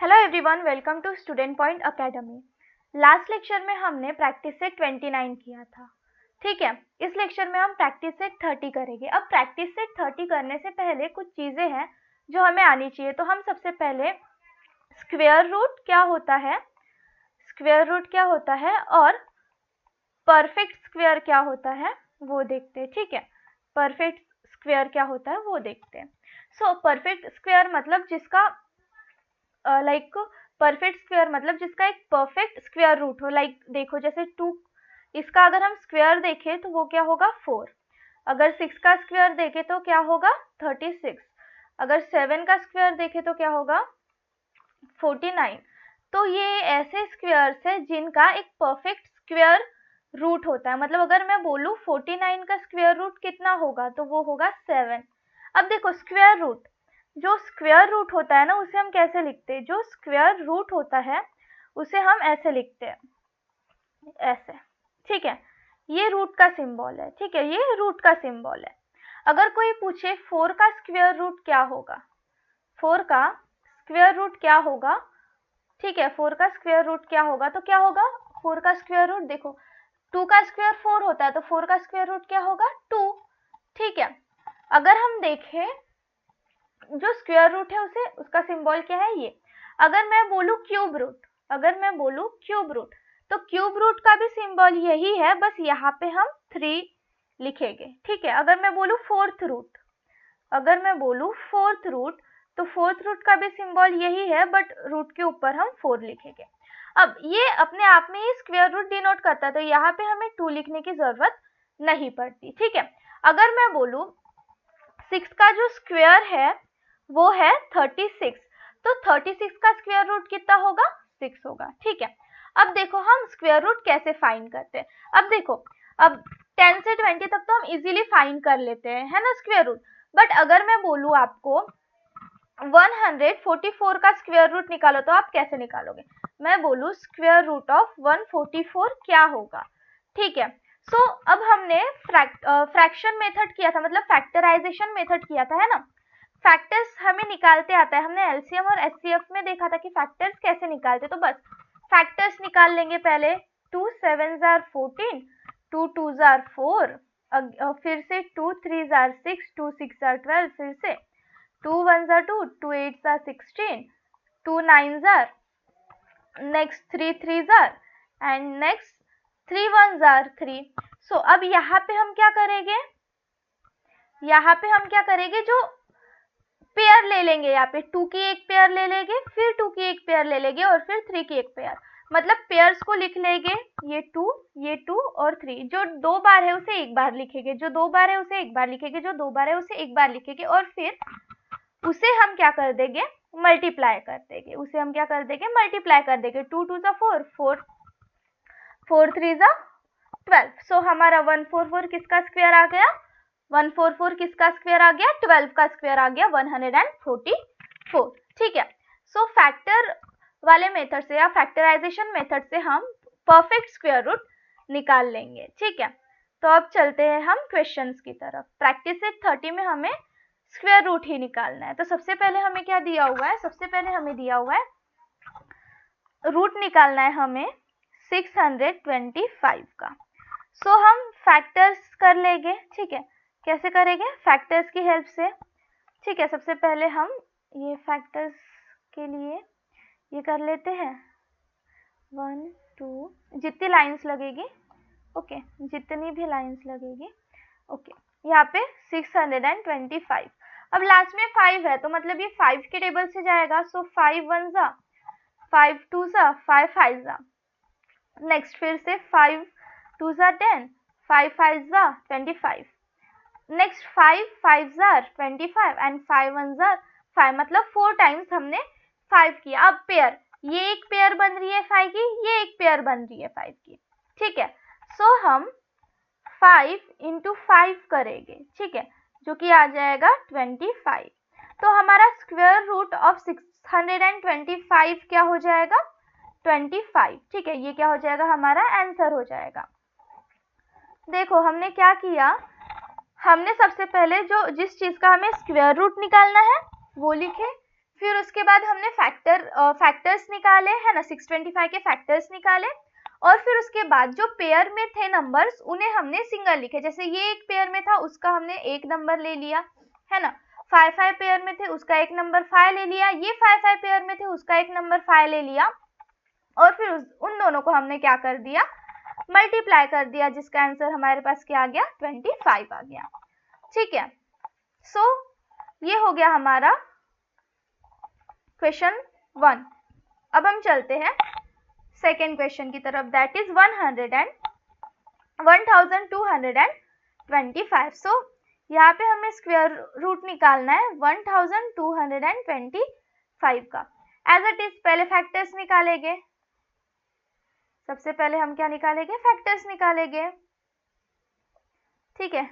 Hello everyone, welcome to student point academy. Last lecture में हमने practice set 29 किया था, ठीक है। इस लेक्चर में हम प्रैक्टिस सेट 30 करेंगे। अब प्रैक्टिस सेट 30 करने से पहले कुछ चीज़ें हैं जो हमें आनी चाहिए। तो हम सबसे पहले स्क्वायर रूट क्या होता है, और परफेक्ट स्क्वायर क्या होता है वो देखते हैं, ठीक है। परफेक्ट स्क्वायर क्या होता है वो देखते हैं। सो परफेक्ट स्क्वायर मतलब जिसका परफेक्ट स्क्वायर मतलब जिसका एक परफेक्ट स्क्वायर रूट हो। देखो जैसे 2, इसका अगर हम स्क्वायर देखें तो वो क्या होगा 4। अगर 6 का स्क्वायर देखें तो क्या होगा 36। अगर 7 का स्क्वायर देखें तो क्या होगा 49। तो ये ऐसे स्क्वायर्स है जिनका एक परफेक्ट स्क्वायर रूट होता है। मतलब अगर मैं बोलूँ 49 का स्क्वायर रूट कितना होगा तो वो होगा 7। अब देखो स्क्वायर रूट, जो स्क्वायर रूट होता है ना उसे हम कैसे लिखते हैं, जो स्क्वायर रूट होता है उसे हम ऐसे लिखते हैं, ऐसे, ठीक है। ये रूट का सिंबल है, ठीक है, ये रूट का सिंबल है। अगर कोई पूछे 4 का स्क्वायर रूट क्या होगा, 4 का स्क्वायर रूट क्या होगा, ठीक है, 4 का स्क्वायर रूट क्या होगा, तो क्या होगा 4 का स्क्वायर रूट, देखो 2 का स्क्वायर 4 होता है तो 4 का स्क्वायर रूट क्या होगा 2, ठीक है। अगर हम देखें जो स्क्वायर रूट है उसे, उसका सिंबल क्या है ये। अगर मैं बोलूं क्यूब रूट, तो क्यूब रूट का भी सिंबल यही है, बस यहाँ पे हम 3 लिखेंगे, ठीक है। अगर मैं बोलूं फोर्थ रूट, तो फोर्थ रूट का भी सिंबल यही है, बट रूट के ऊपर हम 4 लिखेंगे। अब ये अपने आप में ही स्क्वायर रूट डिनोट करता है, तो यहाँ पे हमें 2 लिखने की जरूरत नहीं पड़ती, ठीक है। अगर मैं बोलूं 6 का जो स्क्वायर है वो है 36, तो 36 का स्क्वायर रूट कितना होगा 6 होगा, ठीक है। अब देखो हम स्क्वायर रूट कैसे फाइंड करते हैं। अब देखो, अब 10 से 20 तक तो हम इजीली फाइंड कर लेते हैं, है ना, स्क्वायर रूट। बट अगर मैं बोलूं आपको 144 का स्क्वायर रूट निकालो तो आप कैसे निकालोगे। मैं बोलूं स्क्वायर रूट ऑफ 144 क्या होगा, ठीक है। सो अब हमने फ्रैक्शन मेथड किया था, मतलब फैक्टराइजेशन मेथड किया था, है ना। फैक्टर्स हमें निकालते आता है, हमने एलसीएम और एचसीएफ में देखा था कि फैक्टर्स कैसे निकालते। तो बस फैक्टर्स निकाल लेंगे पहले। 2 7s are 14, 2 2s are 4, फिर से 2 3s are 6, 2 6 are 12, फिर से 2 1s are 2, 2 8s are 16, 2 9s are, next 3 3s are, and next 3 1s are 3। सो अब यहाँ पे हम क्या करेंगे, जो पेयर ले लेंगे, यहाँ पे 2 की एक पेयर ले लेंगे, फिर 2 की एक पेयर ले लेंगे, और फिर 3 की एक पेयर। मतलब पेयर्स को लिख लेंगे, ये 2 और 3। जो 2 बार है उसे एक बार लिखेंगे, जो 2 बार है उसे एक बार लिखेंगे, जो 2 बार है उसे एक बार लिखेंगे, और फिर उसे हम क्या कर देंगे मल्टीप्लाई कर देंगे, 2 2 4, 4 3 12। सो हमारा 144 किसका स्क्वायर आ गया, 144 किसका स्क्वायर आ गया, 12 का स्क्वायर आ गया 144, ठीक है। सो फैक्टर वाले मेथड से या फैक्टराइजेशन मेथड से हम परफेक्ट स्क्वायर रूट निकाल लेंगे, ठीक है। तो अब चलते हैं हम क्वेश्चंस की तरफ। प्रैक्टिस सेट 30 में हमें स्क्वायर रूट ही निकालना है। तो सबसे पहले हमें क्या दिया हुआ है, रूट निकालना है हमें 625 का। सो हम फैक्टर्स कर लेंगे, ठीक है। कैसे करेंगे, फैक्टर्स की हेल्प से, ठीक है। सबसे पहले हम ये फैक्टर्स के लिए ये कर लेते हैं 1 2, जितनी लाइंस लगेगी, ओके, जितनी भी लाइंस लगेगी, ओके। यहाँ पे 625। अब लास्ट में 5 है तो मतलब ये 5 के टेबल से जाएगा। सो 5 1 जा, 5 2 जा, 5 5 जा, नेक्स्ट फिर से 5 2 जा 10, 5 5 जा 25, नेक्स्ट 5 5 जा 25, एंड 5 1 जा 5, मतलब 4 टाइम्स हमने 5 किया। अब पेयर, ये एक पेयर बन रही है 5 की, ये एक पेयर बन रही है 5 की, ठीक है। सो हम 5 into 5 करेंगे, ठीक है, जो कि आ जाएगा 25। तो हमारा स्क्वायर रूट ऑफ 625 क्या हो जाएगा 25, ठीक है। ये क्या हो जाएगा, हमारा आंसर हो जाएगा। देखो हमने क्या किया, हमने सबसे पहले जिस चीज का हमें स्क्वायर रूट निकालना है वो लिखे, फिर उसके बाद हमने फैक्टर्स निकाले है ना, 625 के फैक्टर्स निकाले, और फिर उसके बाद जो पेयर में थे नंबर्स उन्हें हमने सिंगल लिखे। जैसे ये एक पेयर में था, उसका हमने एक नंबर ले लिया है ना, 5 पेयर में थे, उसका एक नंबर 5 ले लिया, ये 5 पेयर में थे, उसका एक नंबर 5 ले लिया, और फिर उन दोनों को हमने क्या कर दिया, मल्टीप्लाई कर दिया, जिसका आंसर हमारे पास क्या आ गया, 25 आ गया। ठीक है, सो ये हो गया हमारा क्वेश्चन 1। अब हम चलते हैं सेकेंड क्वेश्चन की तरफ, दैट इज 1225। सो यहाँ पे हमें स्क्वायर रूट निकालना है 1225 का। एज इट इज पहले फैक्टर्स निकालेंगे, सबसे पहले हम क्या निकालेंगे, फैक्टर्स निकालेंगे। ठीक है,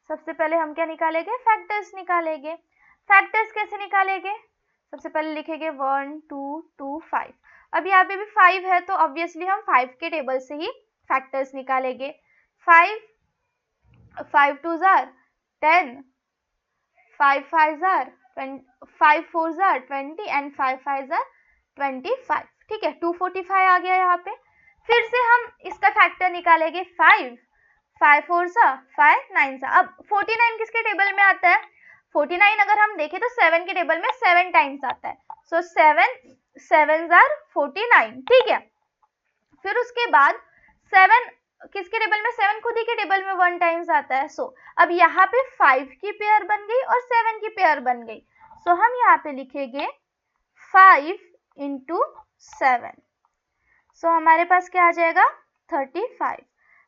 सबसे पहले हम क्या निकालेंगे, फैक्टर्स निकालेंगे। फैक्टर्स कैसे निकालेंगे, सबसे पहले लिखेंगे 1 2 2 5। अब यहाँ पे भी 5 है तो ऑब्वियसली हम 5 के टेबल से ही फैक्टर्स निकालेंगे। 5 2 jar 10, 5 5 jar 5 4 jar 20 and 5 5 jar 25। ठीक है, 245 आ गया यहाँ पे। फिर से हम इसका फैक्टर निकालेंगे 5 4 सा 5 9 सा। अब 49 किसके टेबल में आता है, 49 अगर हम देखें तो 7 के टेबल में 7 टाइम्स आता है। सो 7 7 जार 49। ठीक है, फिर उसके बाद 7 किसके टेबल में, 7 खुद ही के टेबल में 1 टाइम्स आता है। सो अब यहाँ पे 5 की पेयर बन गई और 7 की पेयर बन गई। सो हम यहाँ पे लिखेंगे 5 इंटू 7। सो हमारे पास क्या आ जाएगा, 35।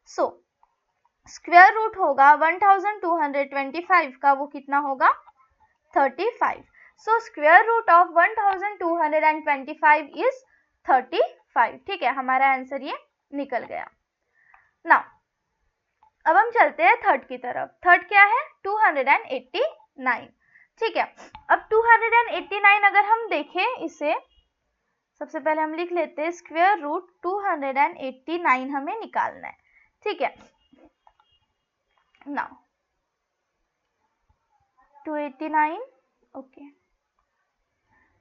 सो स्क्वायर रूट होगा 1225 का, वो कितना होगा, 35। So square root of 1225 is 35। ठीक है, हमारा आंसर ये निकल गया। नाउ अब हम चलते हैं थर्ड की तरफ। थर्ड क्या है, 289। ठीक है, अब 289 अगर हम देखें इसे, सबसे पहले हम लिख लेते हैं स्क्वायर रूट 289 हमें निकालना है। ठीक है, नाउ 289। ओके,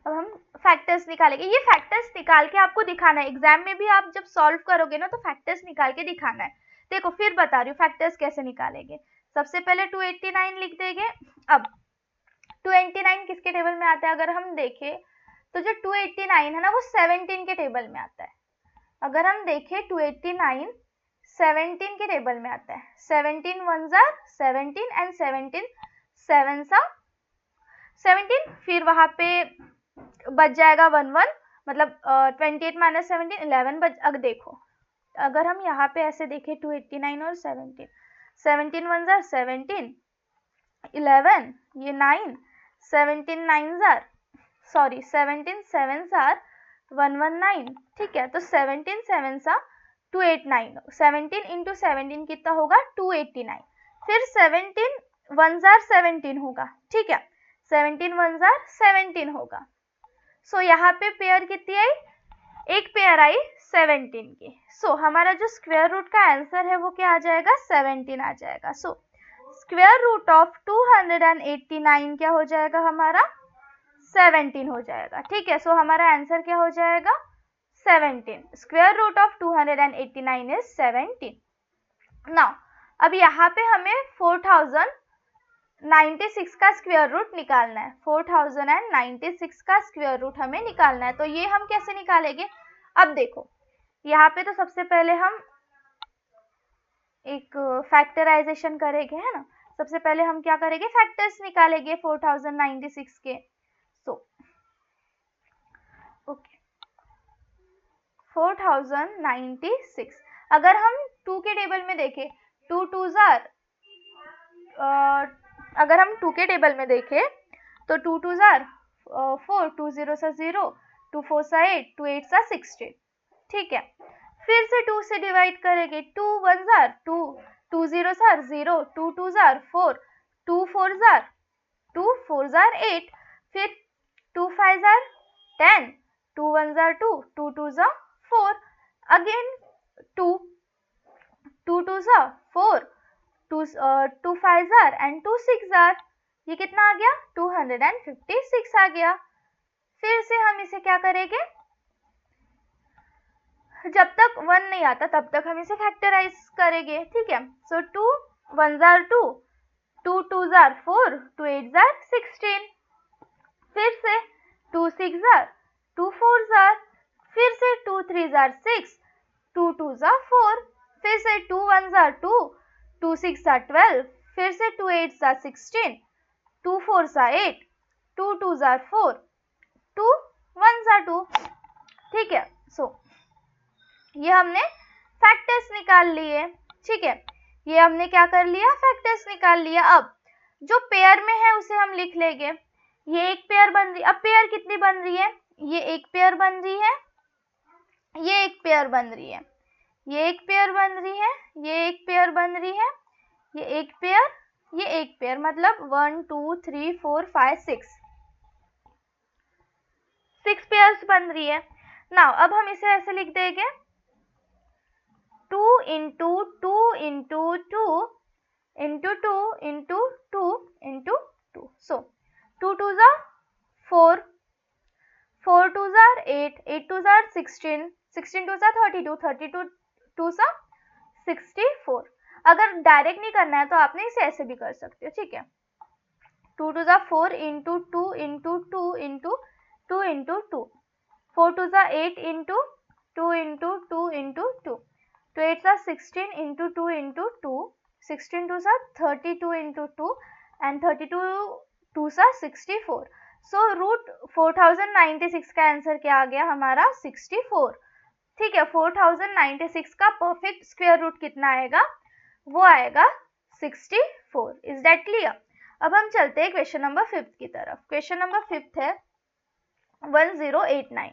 अब हम फैक्टर्स निकालेंगे। ये फैक्टर्स निकाल के आपको दिखाना है, एग्जाम में भी आप जब सॉल्व करोगे ना तो फैक्टर्स निकाल के दिखाना है। देखो फिर बता रही हूँ फैक्टर्स कैसे निकालेंगे। सबसे पहले 289 लिख देंगे। अब 289 किसके टेबल में आता है, अगर हम देखें तो जो 289 है ना वो 17 के टेबल में आता है। अगर हम देखें 289 17 के टेबल में आता है। 17 1 जार 17 एंड 17 7 सा 17, फिर वहां पे बच जाएगा 1 1, मतलब 28 माइनस 17 11 बच। अब देखो अगर हम यहाँ पे ऐसे देखें 289 और 17, 17 1 जार 17, 11 ये 9, 17 9 जार 17 7 जार 119। ठीक है, तो 17 7 सा 289, 17 इंटू 17 कितना होगा, 289। फिर 17 1 जार 17 होगा। ठीक है, 17 1 जार 17 होगा। सो यहाँ पे पेयर कितनी आई, एक पेयर आई 17 की। सो हमारा जो स्क्वायर रूट का आंसर है वो क्या आ जाएगा, 17 आ जाएगा। सो स्क्वायर रूट ऑफ 289 क्या हो जाएगा हमारा, 17 हो जाएगा। ठीक है, सो हमारा आंसर क्या हो जाएगा, 17। Square root of 289 is 17। Now अब यहाँ पे हमें 4096 का स्क्वायर रूट निकालना है। 4096 का स्क्वायर रूट हमें निकालना है, तो ये हम कैसे निकालेंगे। अब देखो यहाँ पे तो सबसे पहले हम एक फैक्टराइजेशन करेंगे, है ना। सबसे पहले हम क्या करेंगे, फैक्टर्स निकालेंगे 4096 के। सो ओके 4096, अगर हम 2 के टेबल में देखें 2 2 जार, अगर हम 2 के टेबल में देखें तो 2 2 जार 4, 2 0 सा 0, 2 4 सा 8, 2 8 सा 16। ठीक है, फिर से 2 से डिवाइड करेंगे, 2 1 jar 2, 2 0 jar 0, 2 2 jar 4, 2 4 jar 2 4 jar 8, फिर 2 5 jar 10, 2 1 jar 2, 2 2 jar 4, again 2 2 2 jar 4, 2 5 jar and 2 6 jar. ये कितना आ गया 256 आ गया। फिर से हम इसे क्या करेंगे, जब तक 1 नहीं आता तब तक हम इसे फैक्टराइज करेंगे, ठीक है। सो 2 1s are 2, 2 2s are 4, 2 8s are 16। फिर से 2 6s are, 2 4s are, फिर से 2 3s are 6, 2 2s are 4, फिर से 2 1s are 2, 2 6s are 12, फिर से 2 8s are 16, 2 4s are 8, 2 2s are 4, 2 1s are 2, ठीक है। सो ये हमने फैक्टर्स निकाल लिए, ठीक है। ये हमने क्या कर लिया, फैक्टर्स निकाल लिया। अब जो पेयर में है उसे हम लिख लेंगे। ये एक पेयर बन रही, अब पेयर कितनी बन रही है, ये एक पेयर बन रही है, ये एक पेयर बन रही है, ये एक पेयर बन रही है, ये एक पेयर बन रही है, ये एक पेयर, ये एक पेयर, मतलब 1 2 3 4 5 6 पेयर्स बन रही है। नाउ अब हम इसे ऐसे लिख देंगे 2 into 2 into 2 into 2 into 2 into 2. So 2 2s are 4, 4 2s are 8, 8 2s are 16, 16 2s are 32, 32 2s are 64। अगर डायरेक्ट नहीं करना है तो आपने इसे ऐसे भी कर सकते हो, ठीक है। 2 2s are 4 into 2 into 2 into 2 into 2, 4 2s are 8 into 2 into 2 into 2, 2 8s are 16 into 2 into 2, 16 2s are 32 into 2 and 32 2s are 64। So root 4096 का आंसर क्या आ गया हमारा 64, ठीक है। 4096 का परफेक्ट स्क्वायर रूट कितना आएगा, वो आएगा 64। Is that clear? अब हम चलते हैं क्वेश्चन नंबर 5 की तरफ। क्वेश्चन नंबर 5 है 1089,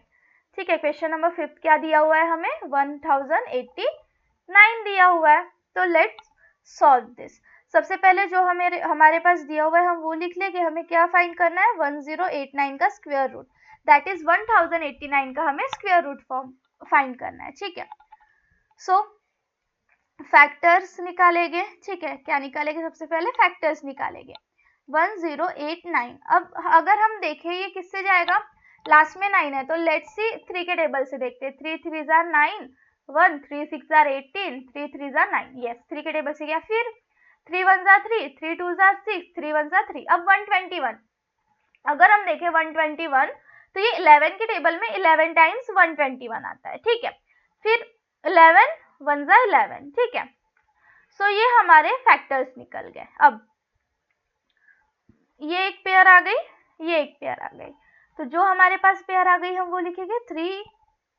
ठीक है। क्वेश्चन नंबर 5 क्या दिया हुआ है हमें, 1089 दिया हुआ है। तो लेट्स सॉल्व दिस। सबसे पहले जो हमारे पास दिया हुआ है हम वो लिख लेंगे। हमें क्या फाइंड करना है, 1089 का स्क्वायर रूट, दैट इज 1089 का हमें स्क्वायर रूट फॉर्म फाइंड करना है, ठीक है। सो फैक्टर्स निकालेंगे, ठीक है। क्या निकालेंगे, सबसे पहले फैक्टर्स निकालेंगे 1089। अब अगर हम देखें ये किससे जाएगा, लास्ट में 9 है तो लेट्स सी 3 के टेबल से देखते हैं। 3 3s are 9, 1 3 6s are 18, 3 3s are 9, yes 3 के टेबल से गया। फिर 3 1s are 3, 3 2s are 6, 3 1s are 3। अब 121, अगर हम देखें 121 तो ये 11 के टेबल में 11 टाइम्स 121 आता है, ठीक है। फिर 11 1s are 11, ठीक है। सो ये हमारे फैक्टर्स निकल गए। अब ये एक पेयर आ गई, ये एक पेयर आ गई, तो जो हमारे पास पेयर आ गई हम वो लिखेंगे 3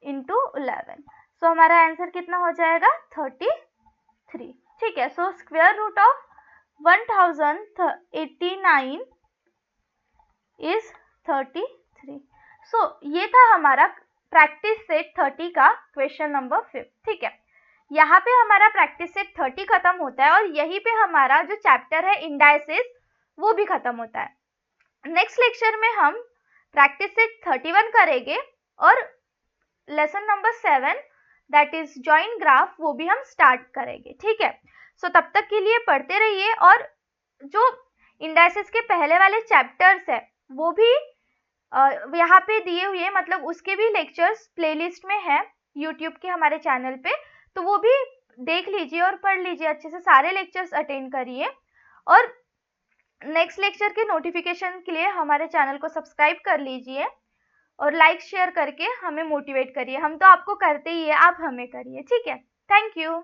into 11। सो हमारा आंसर कितना हो जाएगा 33, ठीक है। So square root of 1089 is 33। सो ये था हमारा प्रैक्टिस सेट 30 का क्वेश्चन नंबर 5, ठीक है। यहाँ पे हमारा प्रैक्टिस सेट 30 खत्म होता है और यहीं पे हमारा जो चैप्टर है इंडाइसेस वो भी खत्म होता है। नेक्स्ट लेक्चर में हम प्रैक्टिस सेट 31 करेंगे और lesson number 7 that is join graph वो भी हम स्टार्ट करेंगे, ठीक है। सो तब तक के लिए पढ़ते रहिए और जो इंडाइसेस के पहले वाले चैप्टर्स है वो भी यहाँ पे दिए हुए, मतलब उसके भी लेक्चर्स प्लेलिस्ट में है यूट्यूब के हमारे चैनल पे, तो वो भी देख लीजिए और पढ़ लीजिए अच्छे से, सारे लेक्चर्स अटेंड करिए। और नेक्स्ट लेक्चर के नोटिफिकेशन के लिए हमारे चैनल को सब्सक्राइब कर लीजिए और लाइक शेयर करके हमें मोटिवेट करिए। हम तो आपको करते ही है, आप हमें करिए, ठीक है। Thank you.